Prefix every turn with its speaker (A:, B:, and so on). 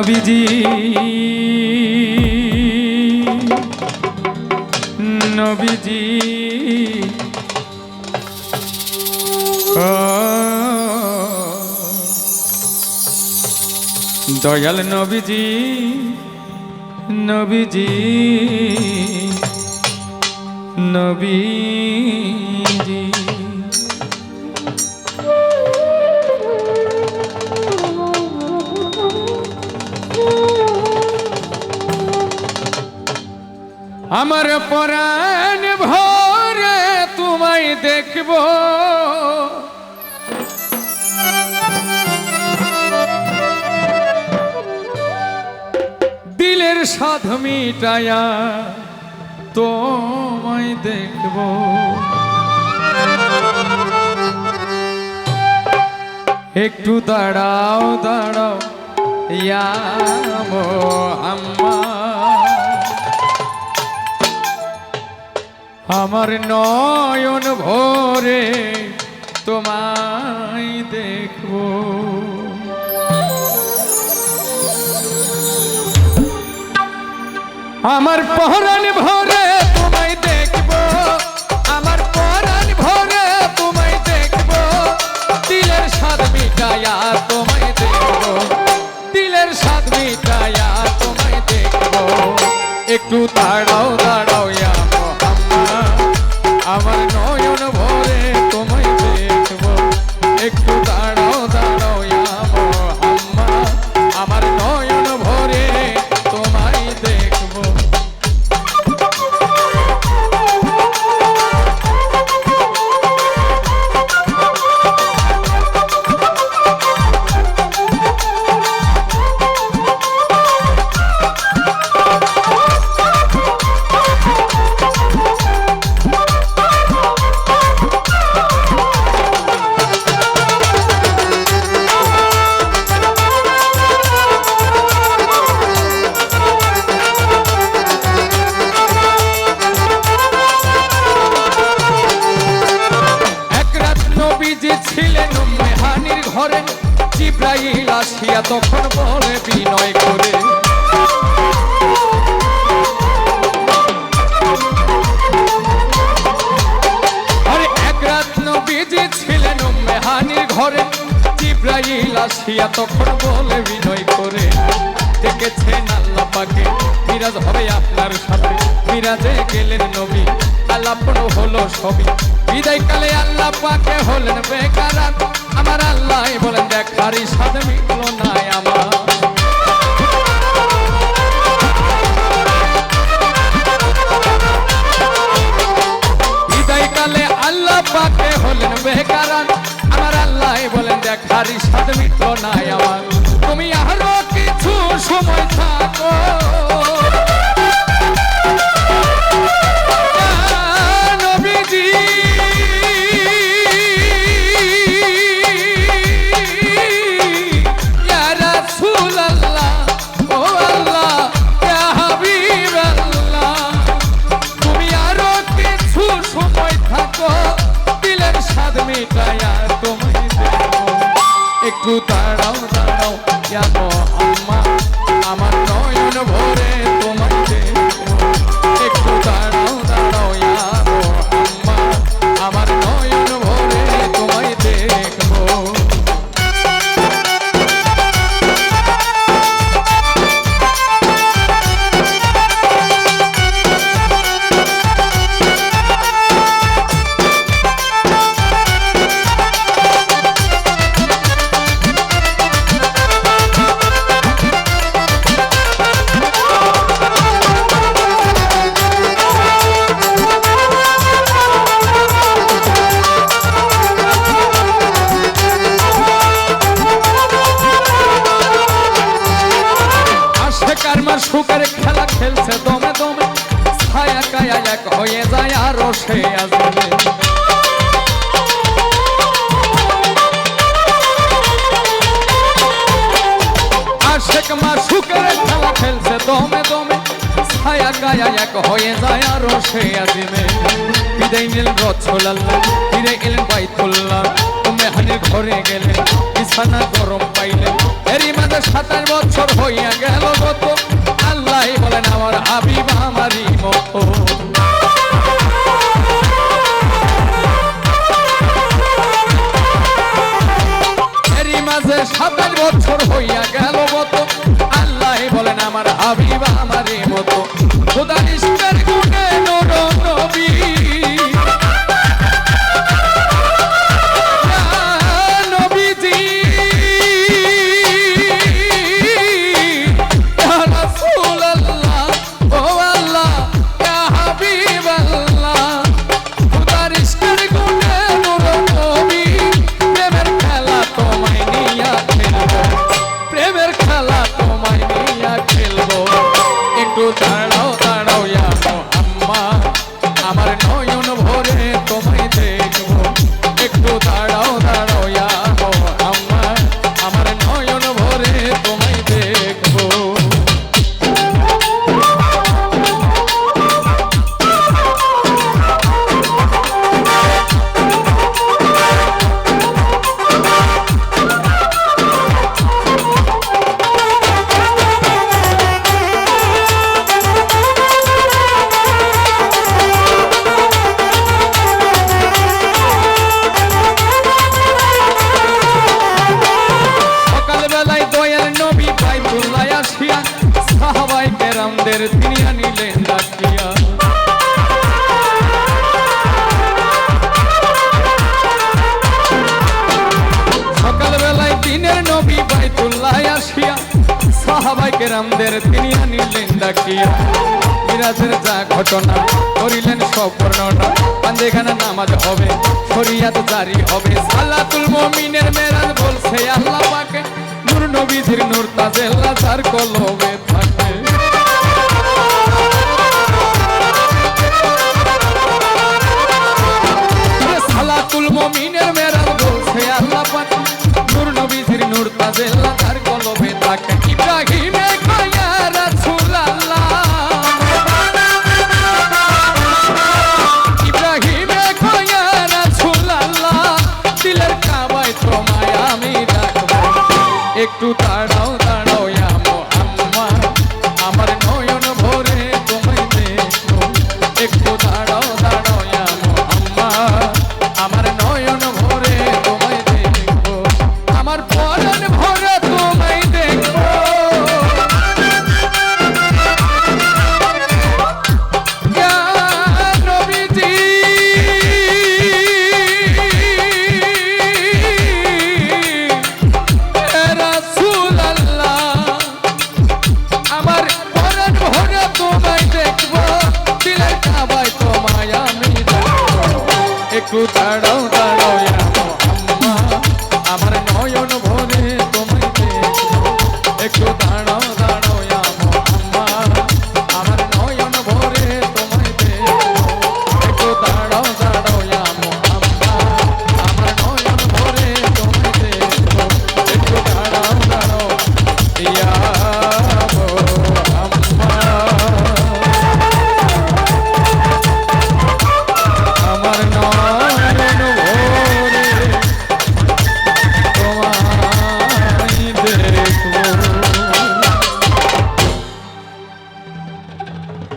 A: নবীজি নবীজি দয়াল নবীজি নবীজি নবীজি আমার পরাণ ভরে তোমায় দেখব দিলের সাধ মিটায়া তোমায় দেখব একটু দাঁড়াও দাঁড়াও ইয়া মুহাম্মদ আমার নয়ন ভরে তোমায় দেখব আমার পরাণ ভরে তোমায় দেখব আমার পরাণ ভরে তোমায় দেখব দিলের স্বাদ মিটায়া তোমায় দেখব দিলের স্বাদ মিটায়া তোমায় দেখব একটু দাঁড়াও দাঁড়াও ইয়া মুহাম্মদ আমার নয়ন ভরে তোমায় দেখব একটু দাঁড়াও দাঁড়াও ইয়া মুহাম্মদ আমার নয়ন ভরে তোমায় দেখব ছিলেন মেহানির ঘরে জিব্রাইল আসিয়া তখন বলে বিনয় করে আরে এক রাত নবীজি ছিলেন মেহানির ঘরে জিব্রাইল আসিয়া তখন বলে বিনয় করে দেখেছেন আল্লাহ পাকে মিরাজ হবে আপনার সাথে মিরাজে গেলেন নবী আলাপন হলো সবই বিদায় কালে আল্লাহ পাকে হলেন বেকারাত আমার আল্লাহ বলেন দেখারই সাথে মিটলো না আমার বিদায় কালে আল্লাহ পাকে হলেন বেকারাত আমার আল্লাহ বলেন দেখারই সাথে মিটলো না আমার তুমি আরো কিছু সময় থাকো নবীজি ইয়া রাসূলুল্লাহ ও আল্লাহ ইয়া হাবিবাল্লাহ তুমি আরো কিছু সময় থাকো দিলের স্বাদ মিটায়া তোমায় দেখব একটু দাঁড়াও দাঁড়াও ইয়া মুহাম্মদ আমার নয়ন ভরে তোমায় দেখব একটু দাঁড়াও দাঁড়াও ইয়া মুহাম্মদ আমার নয়ন ভরে তোমায় দেখব সুখের খেলা খেলছে দমে দমে ছায়া কায়া এক হয়ে যায় আরো সে আসবে আশেক মা সুখের খেলা খেলছে দমে দমে ছায়া কায়া এক হয়ে যায় আরো সে আসবে বিদায় নিলেন রাসূলুল্লাহ ফিরে এলেন বাইতুল্লাহ মেহানির ঘরে গেলেন বিছানা গরম পাইলেন এরই মাঝে 27 বছর হইয়া গেল গত আল্লাহ বলেন আমার হাবিব আমারই মতো এরই মাঝে 27 বছর হইয়া গেল গত আল্লাহ বলেন আমার হাবিব আমারই মতো খোদা নিষ্কার গুণে নূর নবী দাঁড়াও দাঁড়াও ইয়া মুহাম্মদ আমার নয়ন ভরে তোমায় দেখবো একটু দাঁড়াও দাঁড়াও ইয়া মুহাম্মদ আমার নয়ন ভরে তোমায় দেখবো সাহাবায়ে কেরামদের তিনি আনিলেন ডাকিয়া সকালবেলায় দিনের নবী বাইতুল্লাহ আসিয়া সাহাবায়ে কেরামদের তিনি আনিলেন ডাকিয়া মিরাজের যা ঘটনা করিলেন সব বর্ণনা পাঞ্জেখানা নামাজ হবে শরিয়াত জারি হবে সালাতুল মুমিনের মেরাজ বলছে আল্লাহ পাকে নূর নবীজির নূর তাজেল্লা তার কলবে থাকে সালাতুল মুমিনের মেরাজ বলছে আল্লাহ পাকে নূর নবীজির নূর তাজেল্লা তার কলবে থাকে ইব্রাহিমে কয়া রাসূলুল্লাহ ইব্রাহিমে কয়া রাসূলুল্লাহ দিলের কাবায় তোমায় আমি রাখবো একটু দাঁড়াও দাঁড়াও